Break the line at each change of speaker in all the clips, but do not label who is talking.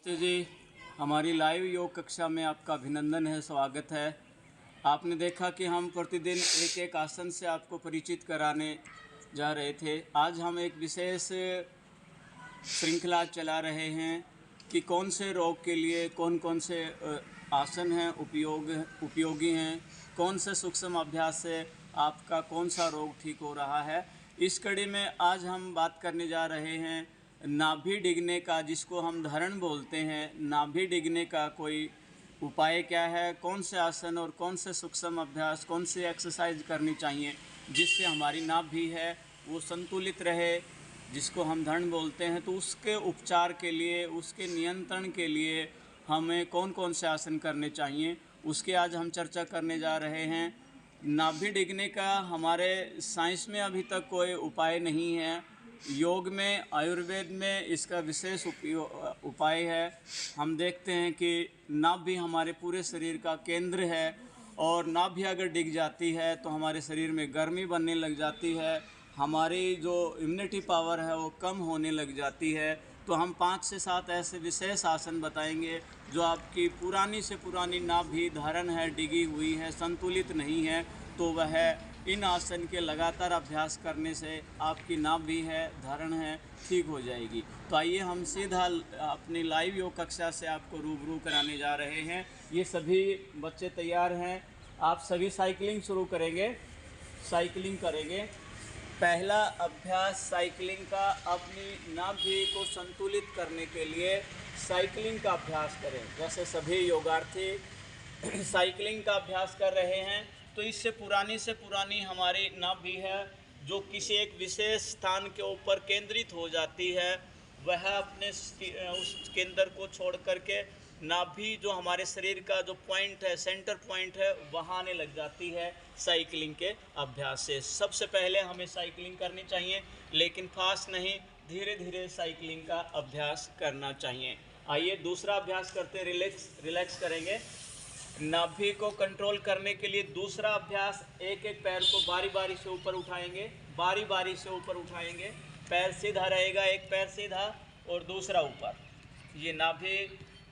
तो जी, हमारी लाइव योग कक्षा में आपका अभिनंदन है, स्वागत है। आपने देखा कि हम प्रतिदिन एक एक आसन से आपको परिचित कराने जा रहे थे। आज हम एक विशेष श्रृंखला चला रहे हैं कि कौन से रोग के लिए कौन कौन से आसन हैं उपयोगी हैं, कौन से सूक्ष्म अभ्यास से आपका कौन सा रोग ठीक हो रहा है। इस कड़ी में आज हम बात करने जा रहे हैं नाभि डिगने का, जिसको हम धरण बोलते हैं। नाभि डिगने का कोई उपाय क्या है, कौन से आसन और कौन से सूक्ष्म अभ्यास, कौन सी एक्सरसाइज करनी चाहिए जिससे हमारी नाभि है वो संतुलित रहे, जिसको हम धरण बोलते हैं। तो उसके उपचार के लिए, उसके नियंत्रण के लिए हमें कौन कौन से आसन करने चाहिए, उसके आज हम चर्चा करने जा रहे हैं। नाभि डिगने का हमारे साइंस में अभी तक कोई उपाय नहीं है। योग में, आयुर्वेद में इसका विशेष उपाय है। हम देखते हैं कि नाभि हमारे पूरे शरीर का केंद्र है और नाभि अगर डिग जाती है तो हमारे शरीर में गर्मी बनने लग जाती है, हमारी जो इम्यूनिटी पावर है वो कम होने लग जाती है। तो हम 5 से 7 ऐसे विशेष आसन बताएंगे जो आपकी पुरानी से पुरानी नाभि धारण है, डिगी हुई है, संतुलित नहीं है, तो वह इन आसन के लगातार अभ्यास करने से आपकी नाभि है, धारण है, ठीक हो जाएगी। तो आइए हम सीधा अपनी लाइव योग कक्षा से आपको रूबरू कराने जा रहे हैं। ये सभी बच्चे तैयार हैं। आप सभी साइकिलिंग शुरू करेंगे, साइकिलिंग करेंगे। पहला अभ्यास साइकिलिंग का, अपनी नाभि को संतुलित करने के लिए साइकिलिंग का अभ्यास करें। जैसे सभी योगार्थी साइकिलिंग का अभ्यास कर रहे हैं, तो इससे पुरानी हमारी नाभि है जो किसी एक विशेष स्थान के ऊपर केंद्रित हो जाती है, वह अपने उस केंद्र को छोड़ करके नाभि जो हमारे शरीर का जो पॉइंट है, सेंटर पॉइंट है, वहाँ आने लग जाती है साइकिलिंग के अभ्यास से। सबसे पहले हमें साइकिलिंग करनी चाहिए, लेकिन फास्ट नहीं, धीरे धीरे साइकिलिंग का अभ्यास करना चाहिए। आइए दूसरा अभ्यास करते हैं, रिलैक्स करेंगे। नाभि को कंट्रोल करने के लिए दूसरा अभ्यास, एक एक पैर को बारी बारी से ऊपर उठाएंगे, बारी बारी से ऊपर उठाएंगे। पैर सीधा रहेगा, एक पैर सीधा और दूसरा ऊपर। ये नाभि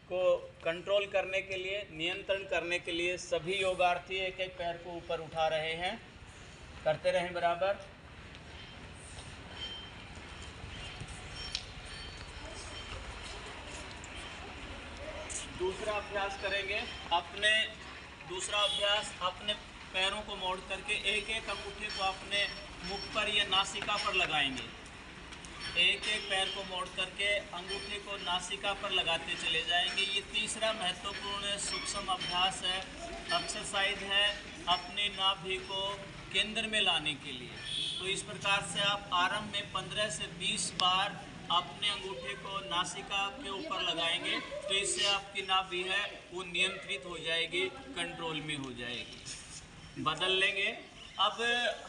को कंट्रोल करने के लिए, नियंत्रण करने के लिए सभी योगार्थी एक एक पैर को ऊपर उठा रहे हैं। करते रहें बराबर। दूसरा अभ्यास करेंगे, दूसरा अभ्यास अपने पैरों को मोड़ करके एक एक अंगूठे को अपने मुख पर या नासिका पर लगाएंगे। एक एक पैर को मोड़ करके अंगूठे को नासिका पर लगाते चले जाएंगे। ये तीसरा महत्वपूर्ण सूक्ष्म अभ्यास है, एक्सरसाइज है अपने नाभि को केंद्र में लाने के लिए। तो इस प्रकार से आप आरंभ में 15 से 20 बार अपने अंगूठे को नासिका के ऊपर लगाएंगे, तो इससे आपकी नाभि है वो नियंत्रित हो जाएगी, कंट्रोल में हो जाएगी। बदल लेंगे। अब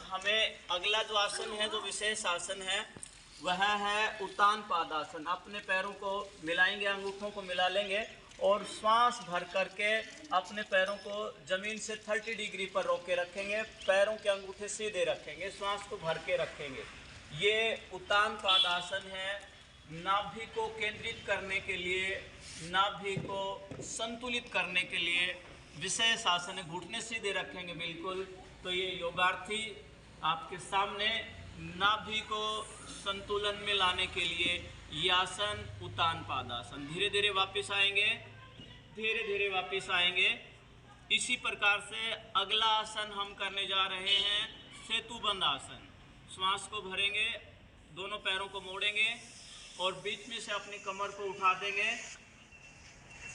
हमें अगला जो आसन है, जो विशेष आसन है, वह है उत्तान पादासन। अपने पैरों को मिलाएंगे, अंगूठों को मिला लेंगे और श्वास भर करके अपने पैरों को ज़मीन से 30 डिग्री पर रोक के रखेंगे। पैरों के अंगूठे सीधे रखेंगे, श्वास को भर के रखेंगे। ये उत्तान पादासन है। नाभि को केंद्रित करने के लिए, नाभि को संतुलित करने के लिए विशेष आसन है। घुटने सीधे रखेंगे बिल्कुल। तो ये योगार्थी आपके सामने नाभि को संतुलन में लाने के लिए ये आसन उत्तान पादासन। धीरे धीरे वापस आएंगे, धीरे धीरे वापस आएंगे। इसी प्रकार से अगला आसन हम करने जा रहे हैं सेतुबंध आसन। श्वास को भरेंगे, दोनों पैरों को मोड़ेंगे और बीच में से अपनी कमर को उठा देंगे।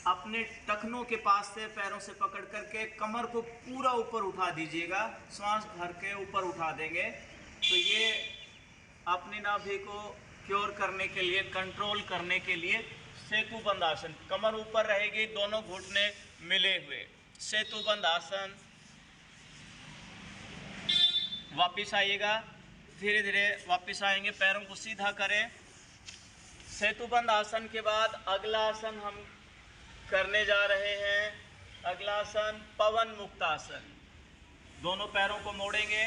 अपने टखनों के पास से पैरों से पकड़ करके कमर को पूरा ऊपर उठा दीजिएगा, श्वास भर के ऊपर उठा देंगे। तो ये अपनी नाभि को क्योर करने के लिए, कंट्रोल करने के लिए सेतुबंध आसन। कमर ऊपर रहेगी, दोनों घुटने मिले हुए, सेतुबंध आसन। वापिस आइएगा, धीरे धीरे वापिस आएंगे, पैरों को सीधा करें। सेतुबंध आसन के बाद अगला आसन हम करने जा रहे हैं। अगला आसन पवन मुक्त आसन। दोनों पैरों को मोड़ेंगे,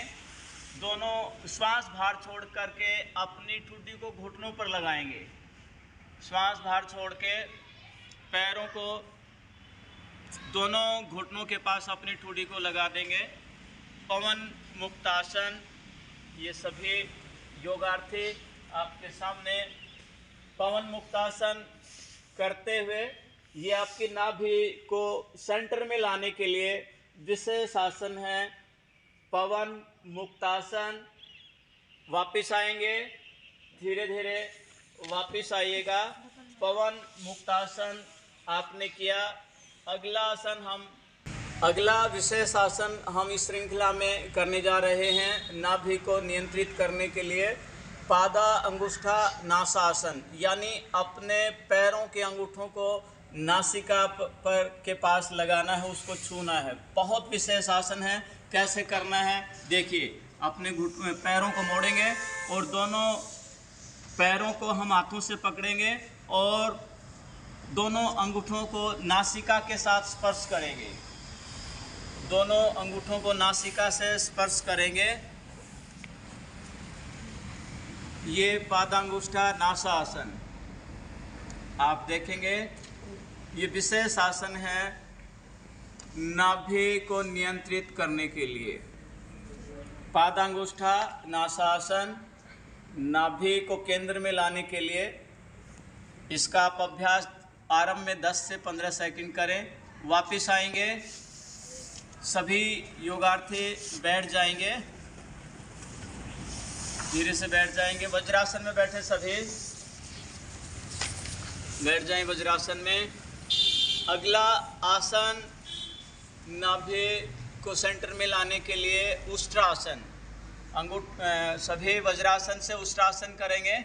दोनों श्वास बाहर छोड़ करके अपनी ठुड्डी को घुटनों पर लगाएंगे। श्वास बाहर छोड़ के पैरों को दोनों घुटनों के पास अपनी ठुड्डी को लगा देंगे। पवन मुक्तासन, ये सभी योगार्थी आपके सामने पवन मुक्तासन करते हुए ये आपकी नाभि को सेंटर में लाने के लिए विशेष आसन है पवन मुक्तासन। वापस आएंगे, धीरे धीरे वापस आइएगा। पवन मुक्तासन आपने किया। अगला विशेष आसन हम इस श्रृंखला में करने जा रहे हैं नाभि को नियंत्रित करने के लिए पादा अंगुष्ठा नासासन, यानी अपने पैरों के अंगूठों को नासिका पर के पास लगाना है, उसको छूना है। बहुत विशेष आसन है। कैसे करना है देखिए, अपने पैरों को मोड़ेंगे और दोनों पैरों को हम हाथों से पकड़ेंगे और दोनों अंगूठों को नासिका के साथ स्पर्श करेंगे। दोनों अंगूठों को नासिका से स्पर्श करेंगे। ये पादांगुष्ठा नासा आसन आप देखेंगे। ये विशेष आसन है नाभि को नियंत्रित करने के लिए। पादांगुष्ठा नासा आसन नाभि को केंद्र में लाने के लिए। इसका आप अभ्यास आरंभ में 10 से 15 सेकंड करें। वापस आएंगे, सभी योगार्थी बैठ जाएंगे, धीरे से बैठ जाएंगे। वज्रासन में बैठे सभी, बैठ जाएं वज्रासन में। अगला आसन नाभि को सेंटर में लाने के लिए उष्ट्रासन। सभी वज्रासन से उष्ट्रासन करेंगे।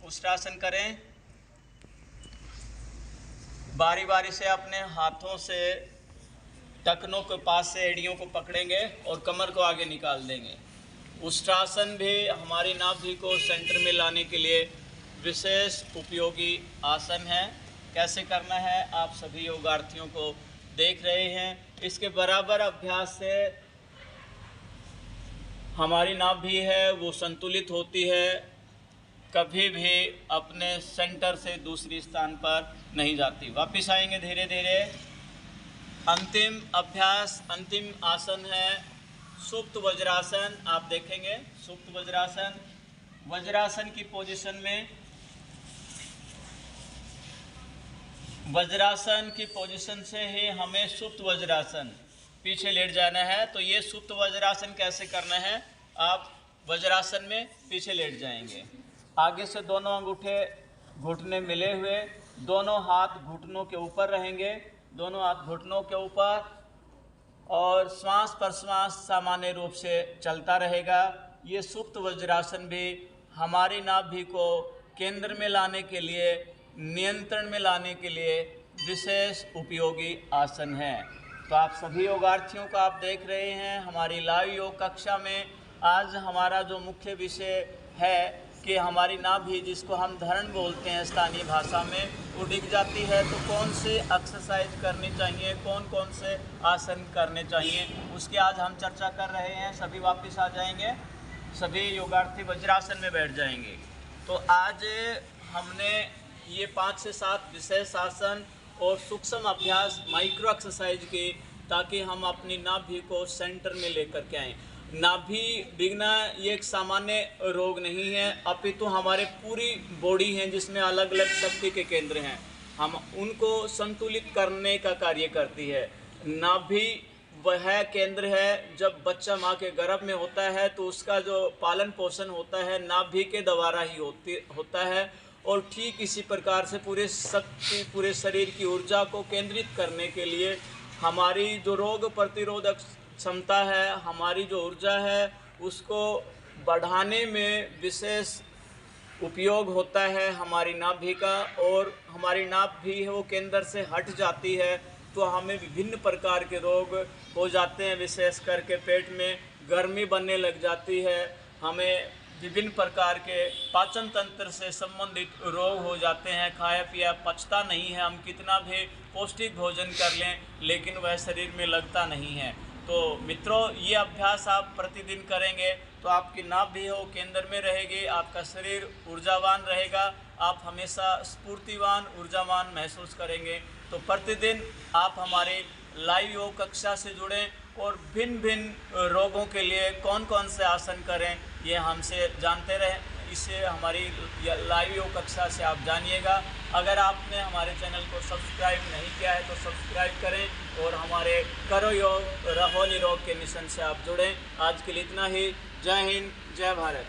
उष्ट्रासन करें। बारी बारी से अपने हाथों से टखनों के पास से एड़ियों को पकड़ेंगे और कमर को आगे निकाल देंगे। उष्ट्रासन भी हमारी नाभि को सेंटर में लाने के लिए विशेष उपयोगी आसन है। कैसे करना है आप सभी योगार्थियों को देख रहे हैं। इसके बराबर अभ्यास से हमारी नाभि है वो संतुलित होती है, कभी भी अपने सेंटर से दूसरी स्थान पर नहीं जाती। वापस आएंगे धीरे धीरे। अंतिम अभ्यास, अंतिम आसन है सुप्त वज्रासन। आप देखेंगे सुप्त वज्रासन। वज्रासन की पोजीशन में, वज्रासन की पोजीशन से ही हमें सुप्त वज्रासन पीछे लेट जाना है। तो ये सुप्त वज्रासन कैसे करना है, आप वज्रासन में पीछे लेट जाएंगे। आगे से दोनों अंगूठे घुटने मिले हुए, दोनों हाथ घुटनों के ऊपर रहेंगे, दोनों हाथ घुटनों के ऊपर, और श्वास प्रश्वास सामान्य रूप से चलता रहेगा। ये सुप्त वज्रासन भी हमारी नाभि को केंद्र में लाने के लिए, नियंत्रण में लाने के लिए विशेष उपयोगी आसन है। तो आप सभी योगार्थियों को आप देख रहे हैं हमारी लाइव योग कक्षा में। आज हमारा जो मुख्य विषय है कि हमारी नाभि, जिसको हम धरण बोलते हैं स्थानीय भाषा में, वो डिग जाती है, तो कौन से एक्सरसाइज करनी चाहिए, कौन कौन से आसन करने चाहिए, उसकी आज हम चर्चा कर रहे हैं। सभी वापस आ जाएंगे, सभी योगार्थी वज्रासन में बैठ जाएंगे। तो आज हमने ये 5 से 7 विशेष आसन और सूक्ष्म अभ्यास, माइक्रो एक्सरसाइज की, ताकि हम अपनी नाभि को सेंटर में लेकर के आएँ। नाभि डिगना ये एक सामान्य रोग नहीं है, अपितु हमारे पूरी बॉडी है जिसमें अलग अलग शक्ति के केंद्र हैं, हम उनको संतुलित करने का कार्य करती है। नाभि वह केंद्र है, जब बच्चा माँ के गर्भ में होता है तो उसका जो पालन पोषण होता है नाभि के द्वारा ही होता है। और ठीक इसी प्रकार से पूरे शक्ति, पूरे शरीर की ऊर्जा को केंद्रित करने के लिए हमारी जो रोग प्रतिरोधक क्षमता है, हमारी जो ऊर्जा है, उसको बढ़ाने में विशेष उपयोग होता है हमारी नाभि का। और हमारी नाभि है वो केंद्र से हट जाती है तो हमें विभिन्न प्रकार के रोग हो जाते हैं, विशेष करके पेट में गर्मी बनने लग जाती है, हमें विभिन्न प्रकार के पाचन तंत्र से संबंधित रोग हो जाते हैं। खाया पिया पचता नहीं है, हम कितना भी पौष्टिक भोजन कर लें लेकिन वह शरीर में लगता नहीं है। तो मित्रों, ये अभ्यास आप प्रतिदिन करेंगे तो आपकी नाभ भी हो केंद्र में रहेगी, आपका शरीर ऊर्जावान रहेगा, आप हमेशा स्फूर्तिवान ऊर्जावान महसूस करेंगे। तो प्रतिदिन आप हमारे लाइव योग कक्षा से जुड़ें और भिन्न भिन्न रोगों के लिए कौन कौन से आसन करें ये हमसे जानते रहें। इसे हमारी लाइव योग कक्षा से आप जानिएगा। अगर आपने हमारे चैनल को सब्सक्राइब नहीं किया है तो सब्सक्राइब करें और हमारे करो योग रहो निरोग के मिशन से आप जुड़ें। आज के लिए इतना ही। जय हिंद, जय भारत।